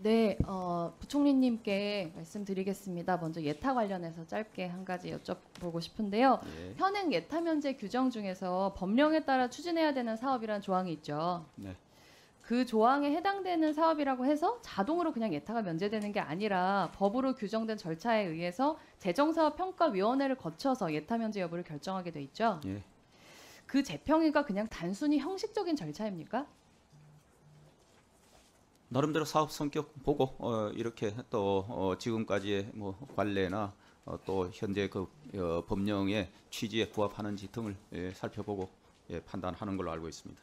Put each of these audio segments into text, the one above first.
네, 부총리님께 말씀드리겠습니다. 먼저 예타 관련해서 짧게 한 가지 여쭤보고 싶은데요. 예. 현행 예타 면제 규정 중에서 법령에 따라 추진해야 되는 사업이라는 조항이 있죠. 네. 그 조항에 해당되는 사업이라고 해서 자동으로 그냥 예타가 면제되는 게 아니라 법으로 규정된 절차에 의해서 재정사업평가위원회를 거쳐서 예타 면제 여부를 결정하게 돼 있죠. 예. 그 재평이가 그냥 단순히 형식적인 절차입니까? 나름대로 사업 성격 보고 이렇게 또 지금까지의 뭐 관례나 또 현재 그 법령의 취지에 부합하는지 등을 살펴보고 판단하는 걸로 알고 있습니다.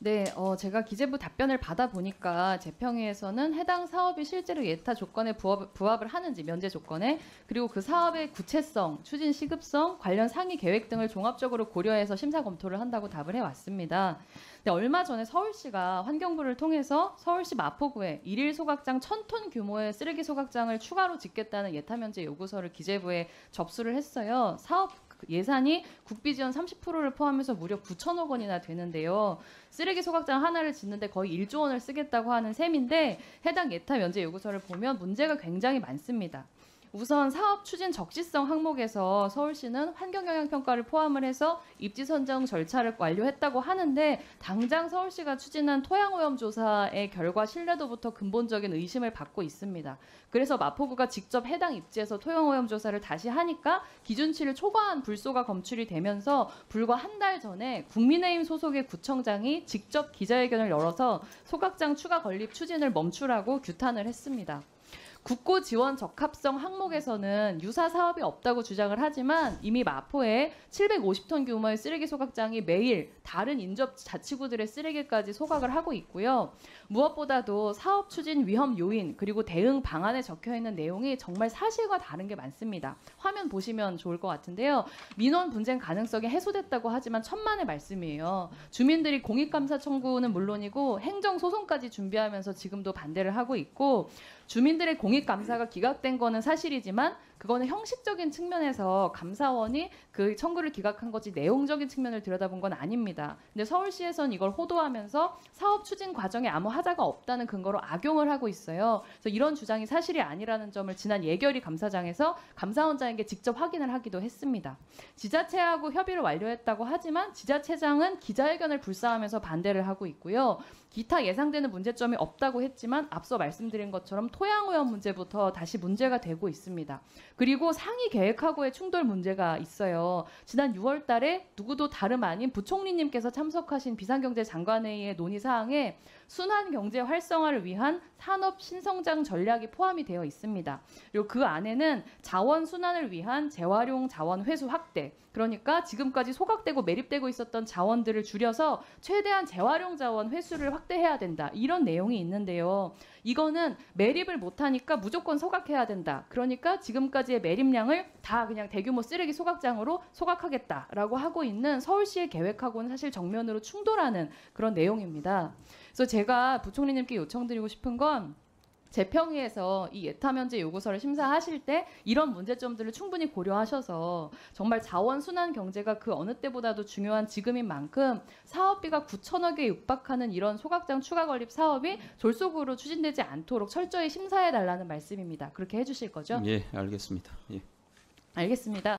네, 제가 기재부 답변을 받아보니까 재평의에서는 해당 사업이 실제로 예타 조건에 부합을 하는지, 면제 조건에, 그리고 그 사업의 구체성, 추진 시급성, 관련 상위 계획 등을 종합적으로 고려해서 심사 검토를 한다고 답을 해왔습니다. 근데 얼마 전에 서울시가 환경부를 통해서 서울시 마포구에 일일 소각장 1000톤 규모의 쓰레기 소각장을 추가로 짓겠다는 예타 면제 요구서를 기재부에 접수를 했어요. 사업 예산이 국비 지원 30%를 포함해서 무려 9천억 원이나 되는데요. 쓰레기 소각장 하나를 짓는데 거의 1조 원을 쓰겠다고 하는 셈인데 해당 예타 면제 요구서를 보면 문제가 굉장히 많습니다. 우선 사업 추진 적시성 항목에서 서울시는 환경영향평가를 포함을 해서 입지 선정 절차를 완료했다고 하는데 당장 서울시가 추진한 토양오염 조사의 결과 신뢰도부터 근본적인 의심을 받고 있습니다. 그래서 마포구가 직접 해당 입지에서 토양오염 조사를 다시 하니까 기준치를 초과한 불소가 검출이 되면서 불과 한 달 전에 국민의힘 소속의 구청장이 직접 기자회견을 열어서 소각장 추가 건립 추진을 멈추라고 규탄을 했습니다. 국고 지원 적합성 항목에서는 유사 사업이 없다고 주장을 하지만 이미 마포에 750톤 규모의 쓰레기 소각장이 매일 다른 인접 자치구들의 쓰레기까지 소각을 하고 있고요. 무엇보다도 사업 추진 위험 요인 그리고 대응 방안에 적혀있는 내용이 정말 사실과 다른 게 많습니다. 화면 보시면 좋을 것 같은데요. 민원 분쟁 가능성이 해소됐다고 하지만 천만의 말씀이에요. 주민들이 공익감사 청구는 물론이고 행정소송까지 준비하면서 지금도 반대를 하고 있고 주민들의 공익감사가 기각된 거는 사실이지만 그거는 형식적인 측면에서 감사원이 그 청구를 기각한 거지 내용적인 측면을 들여다본 건 아닙니다. 근데 서울시에서는 이걸 호도하면서 사업 추진 과정에 아무 하자가 없다는 근거로 악용을 하고 있어요. 그래서 이런 주장이 사실이 아니라는 점을 지난 예결위 감사장에서 감사원장에게 직접 확인을 하기도 했습니다. 지자체하고 협의를 완료했다고 하지만 지자체장은 기자회견을 불사하면서 반대를 하고 있고요. 기타 예상되는 문제점이 없다고 했지만 앞서 말씀드린 것처럼 토양오염 문제부터 다시 문제가 되고 있습니다. 그리고 상위 계획하고의 충돌 문제가 있어요. 지난 6월 달에 누구도 다름 아닌 부총리님께서 참석하신 비상경제장관회의의 논의사항에 순환경제 활성화를 위한 산업 신성장 전략이 포함이 되어 있습니다. 그리고 그 안에는 자원 순환을 위한 재활용 자원 회수 확대, 그러니까 지금까지 소각되고 매립되고 있었던 자원들을 줄여서 최대한 재활용 자원 회수를 확대해야 된다. 이런 내용이 있는데요. 이거는 매립을 못하니까 무조건 소각해야 된다. 그러니까 지금까지의 매립량을 다 그냥 대규모 쓰레기 소각장으로 소각하겠다라고 하고 있는 서울시의 계획하고는 사실 정면으로 충돌하는 그런 내용입니다. 그래서 제가 부총리님께 요청드리고 싶은 건 재평의에서 이 예타 면제 요구서를 심사하실 때 이런 문제점들을 충분히 고려하셔서 정말 자원 순환 경제가 그 어느 때보다도 중요한 지금인 만큼 사업비가 9천억에 육박하는 이런 소각장 추가 건립 사업이 졸속으로 추진되지 않도록 철저히 심사해 달라는 말씀입니다. 그렇게 해주실 거죠? 예, 알겠습니다. 예. 알겠습니다.